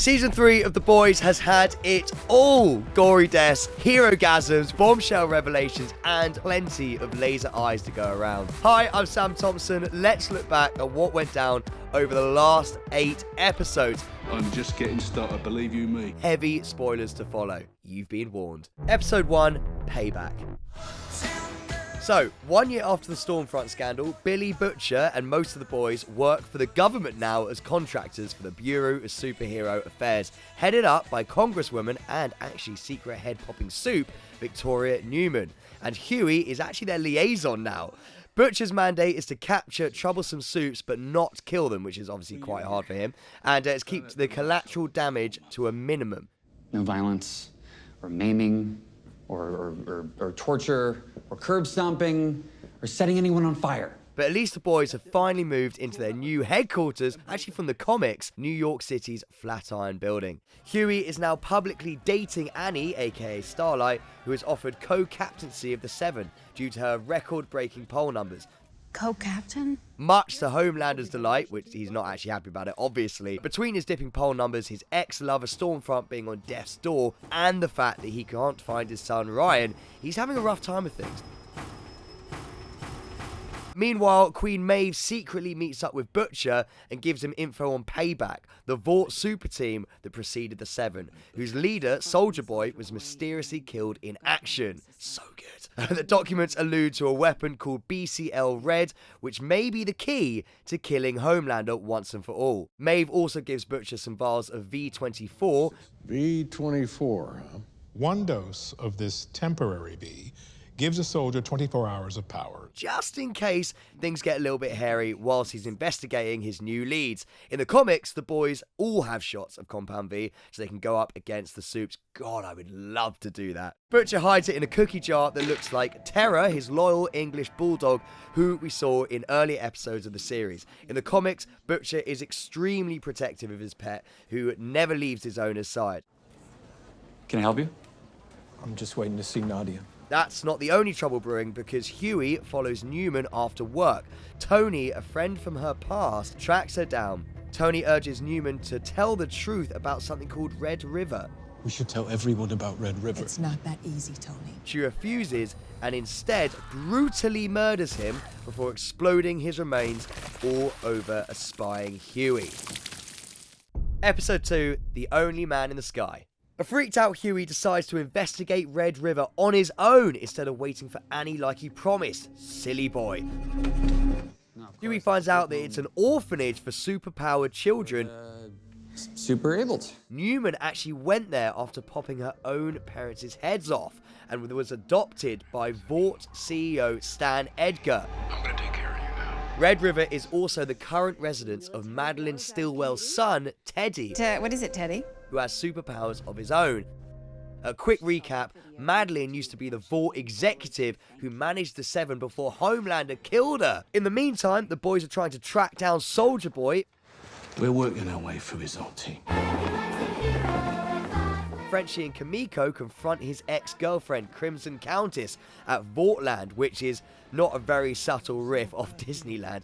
Season 3 of The Boys has had it all. Gory deaths, hero-gasms, bombshell revelations, and plenty of laser eyes to go around. Hi, I'm Sam Thompson. Let's look back at what went down over the last 8 episodes. I'm just getting started, believe you me. Heavy spoilers to follow. You've been warned. Episode 1, Payback. So, 1 year after the Stormfront scandal, Billy Butcher and most of the boys work for the government now as contractors for the Bureau of Superhero Affairs, headed up by Congresswoman and actually secret head-popping soup, Victoria Newman. And Huey is actually their liaison now. Butcher's mandate is to capture troublesome soups but not kill them, which is obviously quite hard for him, and it's keep the collateral damage to a minimum. No violence, or maiming, or torture, or curb stomping, or setting anyone on fire. But at least the boys have finally moved into their new headquarters, actually from the comics, New York City's Flatiron Building. Huey is now publicly dating Annie, aka Starlight, who is offered co-captaincy of the Seven due to her record-breaking poll numbers. Co-captain? Much to Homelander's delight, which he's not actually happy about it, obviously. Between his dipping poll numbers, his ex-lover Stormfront being on death's door, and the fact that he can't find his son Ryan, he's having a rough time with things. Meanwhile, Queen Maeve secretly meets up with Butcher and gives him info on Payback, the Vought super team that preceded the Seven, whose leader, Soldier Boy, was mysteriously killed in action. So good. The documents allude to a weapon called BCL Red, which may be the key to killing Homelander once and for all. Maeve also gives Butcher some vials of V24. V24, huh? One dose of this temporary V gives a soldier 24 hours of power, just in case things get a little bit hairy whilst he's investigating his new leads. In the comics, the boys all have shots of Compound V so they can go up against the soups. God, I would love to do that. Butcher hides it in a cookie jar that looks like Terra, his loyal English bulldog, who we saw in earlier episodes of the series. In the comics, Butcher is extremely protective of his pet, who never leaves his owner's side. Can I help you? I'm just waiting to see Nadia. That's not the only trouble brewing, because Huey follows Newman after work. Tony, a friend from her past, tracks her down. Tony urges Newman to tell the truth about something called Red River. We should tell everyone about Red River. It's not that easy, Tony. She refuses and instead brutally murders him before exploding his remains all over a spying Huey. Episode 2, The Only Man in the Sky. A freaked out Huey decides to investigate Red River on his own instead of waiting for Annie like he promised. Silly boy. Huey finds out that it's an orphanage for superpowered children. Super abled. Newman actually went there after popping her own parents' heads off and was adopted by Vought CEO Stan Edgar. I'm gonna take care of you now. Red River is also the current residence of Madeline Stillwell's son, Teddy. What is it, Teddy? Who has superpowers of his own. A quick recap, Madeline used to be the Vought executive who managed the Seven before Homelander killed her. In the meantime, the boys are trying to track down Soldier Boy. We're working our way through his old team. Frenchie and Kamiko confront his ex-girlfriend, Crimson Countess, at Vaughtland, which is not a very subtle riff off Disneyland.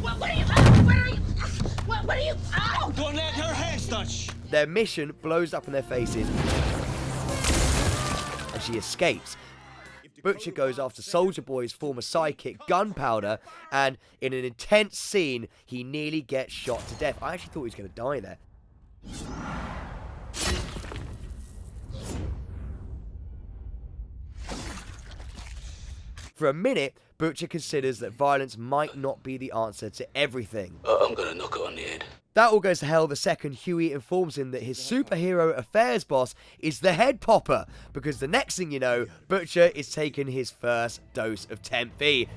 What are you? What are you? Ow! Don't let her hands touch! Their mission blows up in their faces, and she escapes. Butcher goes after Soldier Boy's former sidekick, Gunpowder, and in an intense scene, he nearly gets shot to death. I actually thought he was going to die there. For a minute, Butcher considers that violence might not be the answer to everything. I'm gonna knock it on the head. That all goes to hell the second Huey informs him that his superhero affairs boss is the head popper, because the next thing you know, Butcher is taking his first dose of Temp V.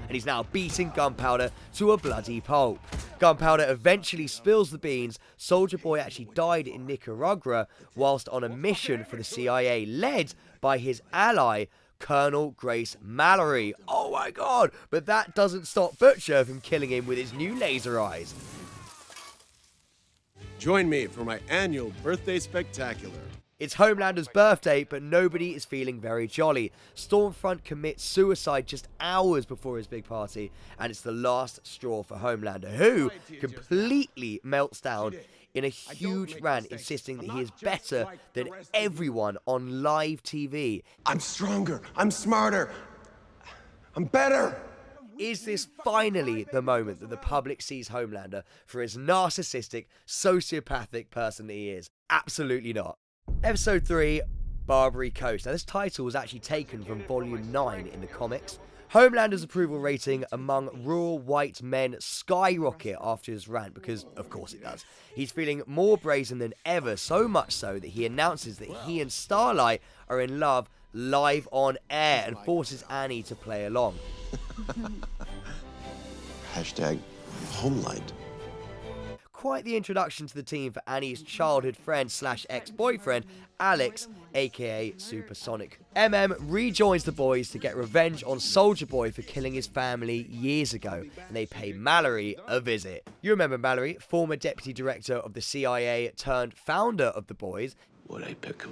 And he's now beating Gunpowder to a bloody pulp. Gunpowder eventually spills the beans. Soldier Boy actually died in Nicaragua whilst on a mission for the CIA led by his ally, Colonel Grace Mallory. Oh my god! But that doesn't stop Butcher from killing him with his new laser eyes. Join me for my annual birthday spectacular. It's Homelander's birthday, but nobody is feeling very jolly. Stormfront commits suicide just hours before his big party, and it's the last straw for Homelander, who completely melts down in a huge rant, insisting that he is better than everyone on live TV. I'm stronger, I'm smarter, I'm better. Is this finally the moment that the public sees Homelander for his narcissistic, sociopathic person that he is? Absolutely not. Episode 3, Barbados Coast. Now, this title was actually taken from Volume 9 in the comics. Homelander's approval rating among rural white men skyrocket after his rant, because of course it does. He's feeling more brazen than ever, so much so that he announces that he and Starlight are in love live on air and forces Annie to play along. Hashtag Homelight. Quite the introduction to the team for Annie's childhood friend slash ex-boyfriend, Alex, aka Supersonic. rejoins the boys to get revenge on Soldier Boy for killing his family years ago, and they pay Mallory a visit. You remember Mallory, former deputy director of the CIA turned founder of the boys. What a pickle.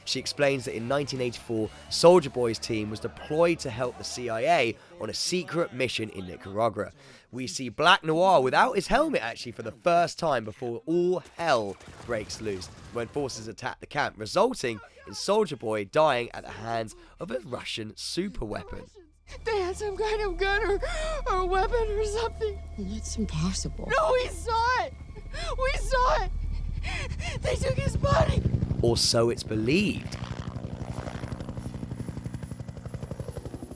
She explains that in 1984, Soldier Boy's team was deployed to help the CIA on a secret mission in Nicaragua. We see Black Noir without his helmet actually for the first time before all hell breaks loose when forces attack the camp, resulting in Soldier Boy dying at the hands of a Russian superweapon. They had some kind of gun or weapon or something. That's impossible. No, we saw it. We saw it. They took his body. Or so it's believed.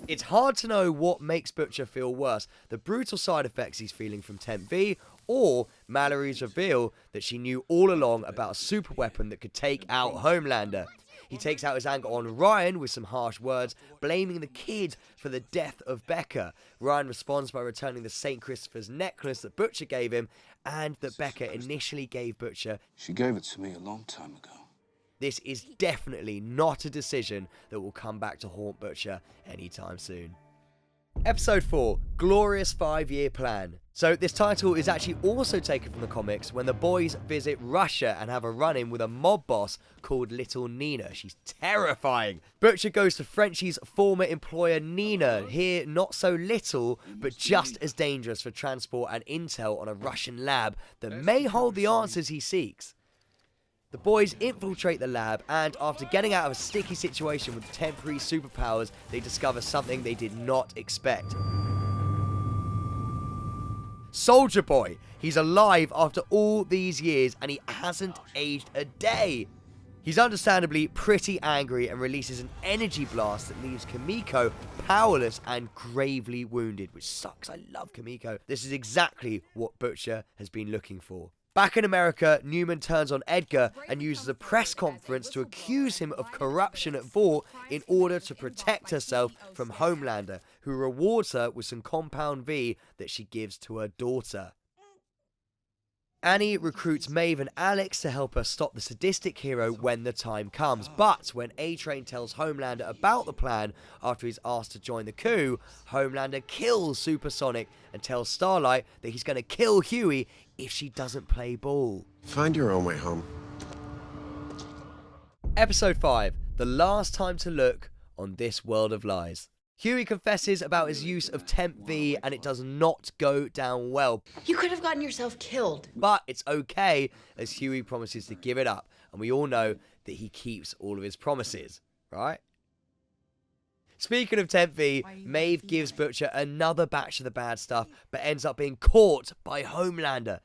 It's hard to know what makes Butcher feel worse, the brutal side effects he's feeling from Temp V, or Mallory's reveal that she knew all along about a superweapon that could take out Homelander. He takes out his anger on Ryan with some harsh words, blaming the kid for the death of Becca. Ryan responds by returning the St. Christopher's necklace that Butcher gave him, and that Becca initially gave Butcher. She gave it to me a long time ago. This is definitely not a decision that will come back to haunt Butcher anytime soon. Episode 4, Glorious 5-Year Plan. So this title is actually also taken from the comics when the boys visit Russia and have a run-in with a mob boss called Little Nina. She's terrifying. Butcher goes to Frenchie's former employer Nina, here not so little, but just as dangerous for transport and intel on a Russian lab that may hold the answers he seeks. The boys infiltrate the lab, and after getting out of a sticky situation with temporary superpowers, they discover something they did not expect. Soldier Boy! He's alive after all these years, and he hasn't aged a day! He's understandably pretty angry and releases an energy blast that leaves Kimiko powerless and gravely wounded, which sucks. I love Kimiko. This is exactly what Butcher has been looking for. Back in America, Newman turns on Edgar and uses a press conference to accuse him of corruption at Vought in order to protect herself from Homelander, who rewards her with some Compound V that she gives to her daughter. Annie recruits Maeve and Alex to help her stop the sadistic hero when the time comes. But when A-Train tells Homelander about the plan after he's asked to join the coup, Homelander kills Supersonic and tells Starlight that he's going to kill Huey if she doesn't play ball. Find your own way home. Episode 5, The Last Time to Look on This World of Lies. Huey confesses about his use of Temp V and it does not go down well. You could have gotten yourself killed. But it's okay as Huey promises to give it up, and we all know that he keeps all of his promises, right? Speaking of Temp V, Maeve gives Butcher another batch of the bad stuff, but ends up being caught by Homelander.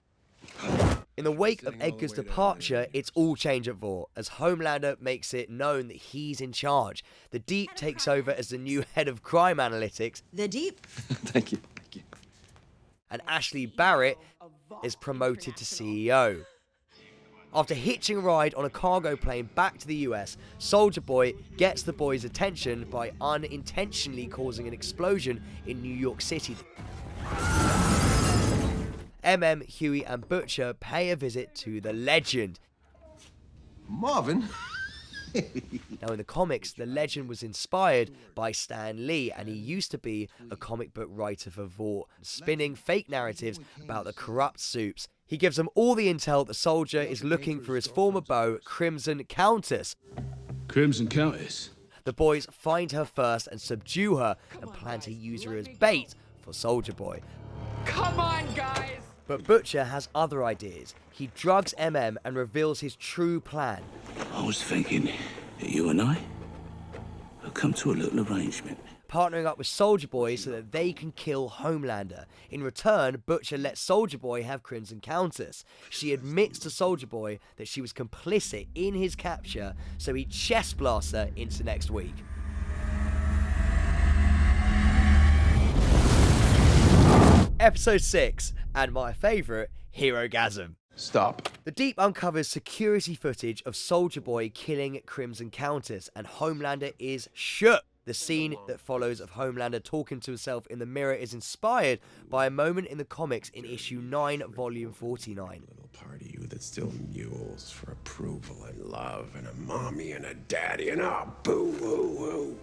In the wake of Edgar's departure, it's all change at Vought, as Homelander makes it known that he's in charge. The Deep takes over as the new head of crime analytics. The Deep? Thank you. Thank you. And Ashley Barrett is promoted to CEO. After hitching a ride on a cargo plane back to the US, Soldier Boy gets the boys' attention by unintentionally causing an explosion in New York City. Huey and Butcher pay a visit to the legend. Marvin, Now, in the comics, the legend was inspired by Stan Lee, and he used to be a comic book writer for Vought, spinning fake narratives about the corrupt Supes. He gives them all the intel the soldier is looking for his former beau, Crimson Countess. Crimson Countess? The boys find her first and subdue her and plan to use her as bait for Soldier Boy. Come on, guys! But Butcher has other ideas. He drugs MM and reveals his true plan. I was thinking that you and I will come to a little arrangement. Partnering up with Soldier Boy so that they can kill Homelander. In return, Butcher lets Soldier Boy have Crimson Countess. She admits to Soldier Boy that she was complicit in his capture, so he chest blasts her into next week. Episode 6, and my favourite, Herogasm. Stop. The Deep uncovers security footage of Soldier Boy killing Crimson Countess, and Homelander is shook. The scene that follows of Homelander talking to himself in the mirror is inspired by a moment in the comics in issue 9, volume 49. Little part of you that still mules for approval and love and a mommy and a daddy and boo-hoo-hoo.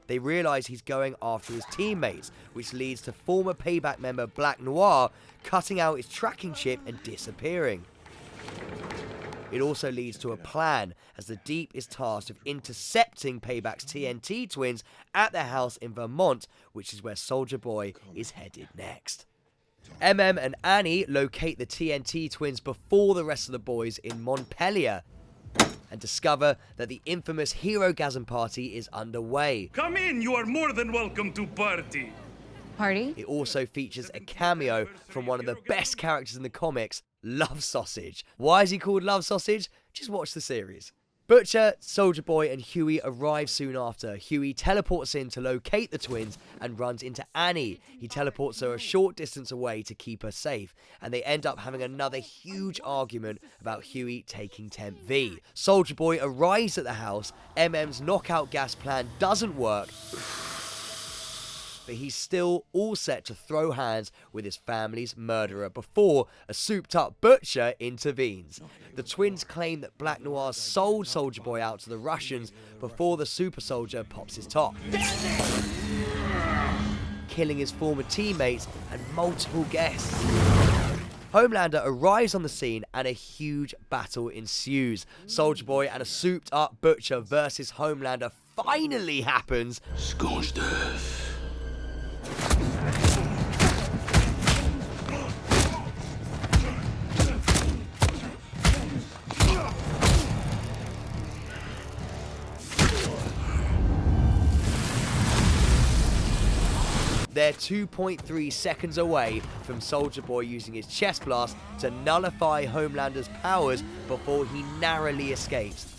They realise he's going after his teammates, which leads to former Payback member Black Noir cutting out his tracking chip and disappearing. It also leads to a plan, as the Deep is tasked with intercepting Payback's TNT twins at their house in Vermont, which is where Soldier Boy is headed next. MM and Annie locate the TNT twins before the rest of the boys in Montpelier, and discover that the infamous Herogasm party is underway. Come in, you are more than welcome to party. Party? It also features a cameo from one of the best characters in the comics, Love Sausage. Why is he called Love Sausage? Just watch the series. Butcher, Soldier Boy and Huey arrive soon after. Huey teleports in to locate the twins and runs into Annie. He teleports her a short distance away to keep her safe, and they end up having another huge argument about Huey taking Temp V. Soldier Boy arrives at the house. MM's knockout gas plan doesn't work, but he's still all set to throw hands with his family's murderer before a souped-up Butcher intervenes. The twins claim that Black Noir sold Soldier Boy out to the Russians before the super soldier pops his top, killing his former teammates and multiple guests. Homelander arrives on the scene and a huge battle ensues. Soldier Boy and a souped-up Butcher versus Homelander finally happens. Scorched earth. They're 2.3 seconds away from Soldier Boy using his chest blast to nullify Homelander's powers before he narrowly escapes.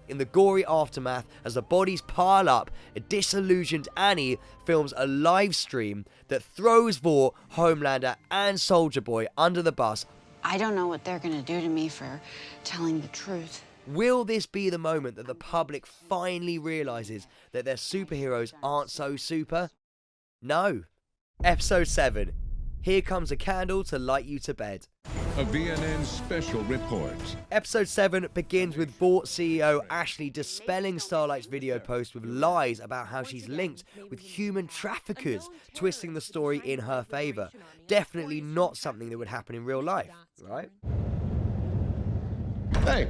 In the gory aftermath, as the bodies pile up, a disillusioned Annie films a live stream that throws Vought, Homelander and Soldier Boy under the bus. I don't know what they're gonna do to me for telling the truth. Will this be the moment that the public finally realises that their superheroes aren't so super? No. Episode 7. Here comes a candle to light you to bed. A VNN special report. Episode 7 begins with Vought CEO Ashley dispelling Starlight's video post with lies about how she's linked with human traffickers, twisting the story in her favour. Definitely not something that would happen in real life, right? Hey.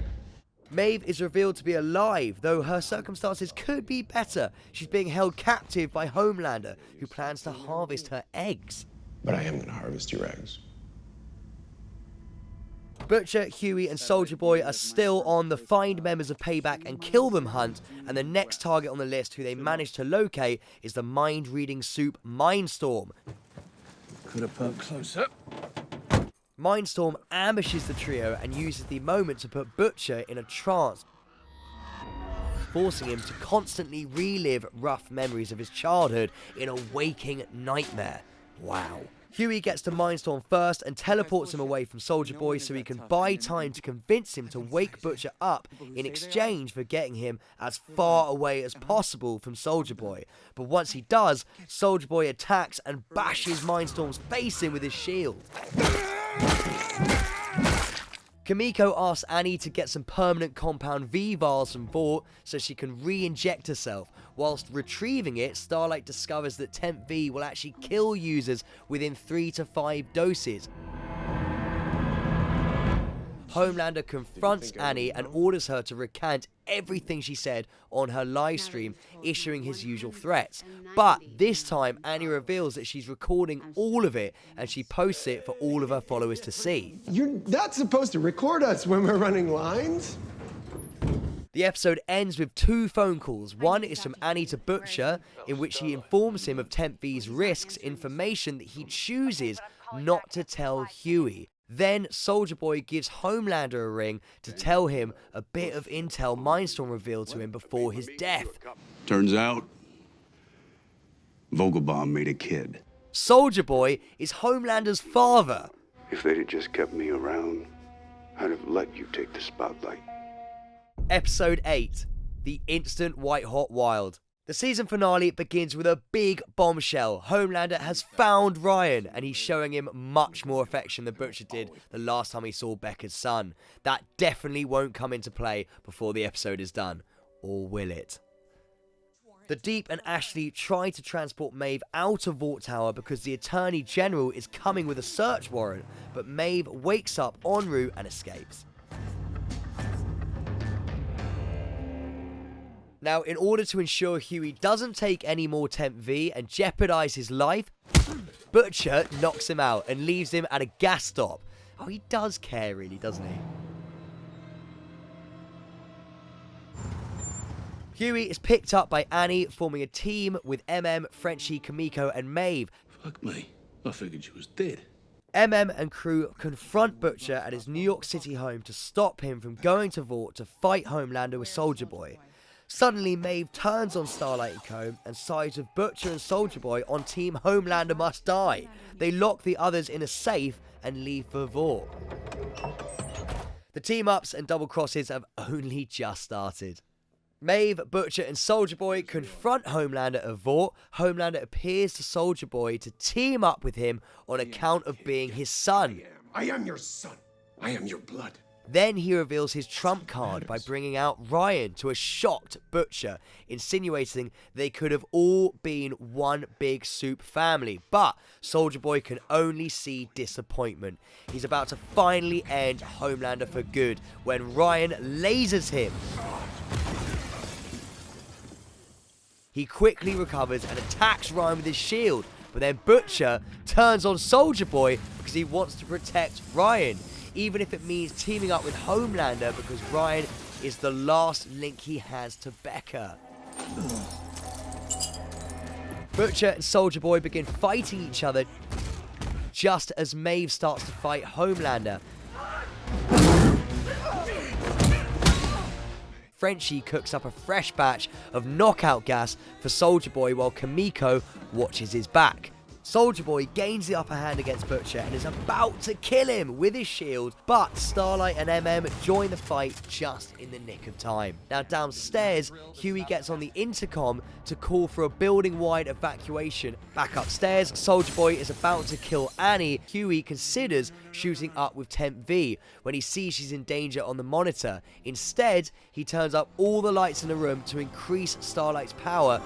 Maeve is revealed to be alive, though her circumstances could be better. She's being held captive by Homelander, who plans to harvest her eggs. But I am going to harvest your eggs. Butcher, Huey and Soldier Boy are still on the find members of Payback and kill them hunt, and the next target on the list who they manage to locate is the mind-reading soup Mindstorm. Could have put closer. Mindstorm ambushes the trio and uses the moment to put Butcher in a trance, forcing him to constantly relive rough memories of his childhood in a waking nightmare. Wow. Huey gets to Mindstorm first and teleports him away from Soldier Boy so he can buy time to convince him to wake Butcher up in exchange for getting him as far away as possible from Soldier Boy. But once he does, Soldier Boy attacks and bashes Mindstorm's face in with his shield. Kimiko asks Annie to get some permanent compound V vials from Vought so she can re-inject herself. Whilst retrieving it, Starlight discovers that Temp V will actually kill users within 3 to 5 doses. Homelander confronts Annie and orders her to recant everything she said on her live stream, issuing his usual threats. But this time, Annie reveals that she's recording all of it and she posts it for all of her followers to see. You're not supposed to record us when we're running lines. The episode ends with 2 phone calls. One is from Annie to Butcher, in which she informs him of Temp V's risks, information that he chooses not to tell Huey. Then Soldier Boy gives Homelander a ring to tell him a bit of intel Mindstorm revealed to him before his death. Turns out, Vogelbaum made a kid. Soldier Boy is Homelander's father. If they'd have just kept me around, I'd have let you take the spotlight. Episode 8, The Instant White Hot Wild. The season finale begins with a big bombshell. Homelander has found Ryan, and he's showing him much more affection than Butcher did the last time he saw Becca's son. That definitely won't come into play before the episode is done. Or will it? The Deep and Ashley try to transport Maeve out of Vought Tower because the Attorney General is coming with a search warrant, but Maeve wakes up en route and escapes. Now, in order to ensure Huey doesn't take any more Temp V and jeopardize his life, Butcher knocks him out and leaves him at a gas stop. Oh, he does care, really, doesn't he? Huey is picked up by Annie, forming a team with MM, Frenchie, Kimiko, and Maeve. Fuck me. I figured you was dead. MM and crew confront Butcher at his New York City home to stop him from going to Vought to fight Homelander with Soldier Boy. Suddenly, Maeve turns on Starlight and Co. and sides with Butcher and Soldier Boy on Team Homelander Must Die. They lock the others in a safe and leave for Vought. The team-ups and double crosses have only just started. Maeve, Butcher and Soldier Boy confront Homelander at Vought. Homelander appears to Soldier Boy to team up with him on account of being his son. I am your son. I am your blood. Then he reveals his trump card by bringing out Ryan to a shocked Butcher, insinuating they could have all been one big soup family. But Soldier Boy can only see disappointment. He's about to finally end Homelander for good when Ryan lasers him. He quickly recovers and attacks Ryan with his shield, but then Butcher turns on Soldier Boy because he wants to protect Ryan, even if it means teaming up with Homelander because Ryan is the last link he has to Becca. Butcher and Soldier Boy begin fighting each other just as Maeve starts to fight Homelander. Frenchie cooks up a fresh batch of knockout gas for Soldier Boy while Kimiko watches his back. Soldier Boy gains the upper hand against Butcher and is about to kill him with his shield, but Starlight and MM join the fight just in the nick of time. Now downstairs, Huey gets on the intercom to call for a building-wide evacuation. Back upstairs, Soldier Boy is about to kill Annie. Huey considers shooting up with Temp V when he sees she's in danger on the monitor. Instead, he turns up all the lights in the room to increase Starlight's power.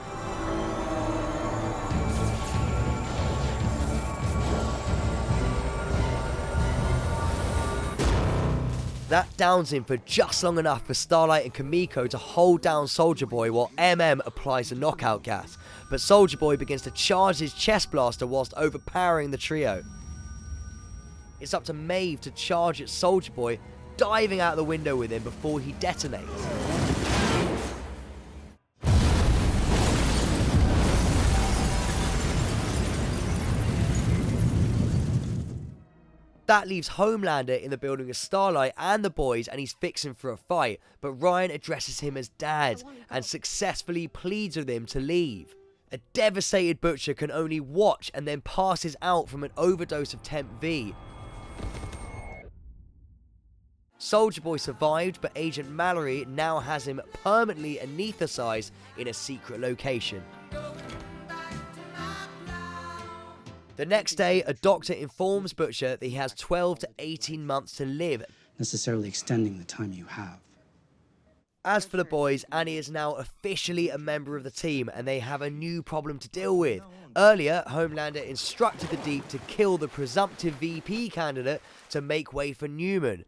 That downs him for just long enough for Starlight and Kimiko to hold down Soldier Boy while MM applies the knockout gas. But Soldier Boy begins to charge his chest blaster whilst overpowering the trio. It's up to Maeve to charge at Soldier Boy, diving out the window with him before he detonates. That leaves Homelander in the building with Starlight and the boys, and he's fixing for a fight, but Ryan addresses him as Dad and successfully pleads with him to leave. A devastated Butcher can only watch and then passes out from an overdose of Temp V. Soldier Boy survived, but Agent Mallory now has him permanently anesthetized in a secret location. The next day, a doctor informs Butcher that he has 12 to 18 months to live. necessarily extending the time you have. As for the boys, Annie is now officially a member of the team and they have a new problem to deal with. Earlier, Homelander instructed the Deep to kill the presumptive VP candidate to make way for Newman.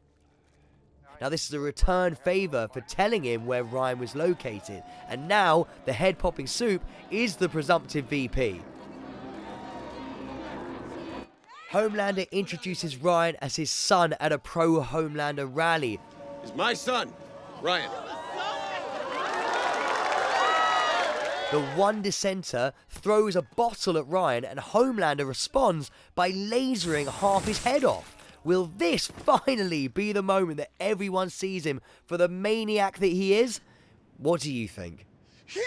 Now this is a return favour for telling him where Ryan was located, and now the head-popping soup is the presumptive VP. Homelander introduces Ryan as his son at a pro-Homelander rally. He's my son, Ryan. The one dissenter throws a bottle at Ryan and Homelander responds by lasering half his head off. Will this finally be the moment that everyone sees him for the maniac that he is? What do you think? Yeah!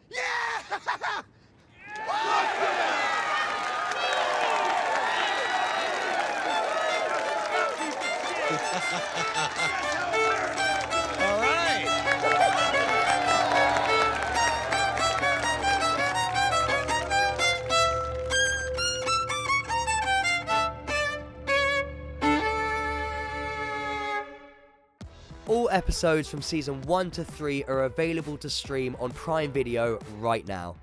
Yeah! All right. All episodes from season 1 to 3 are available to stream on Prime Video right now.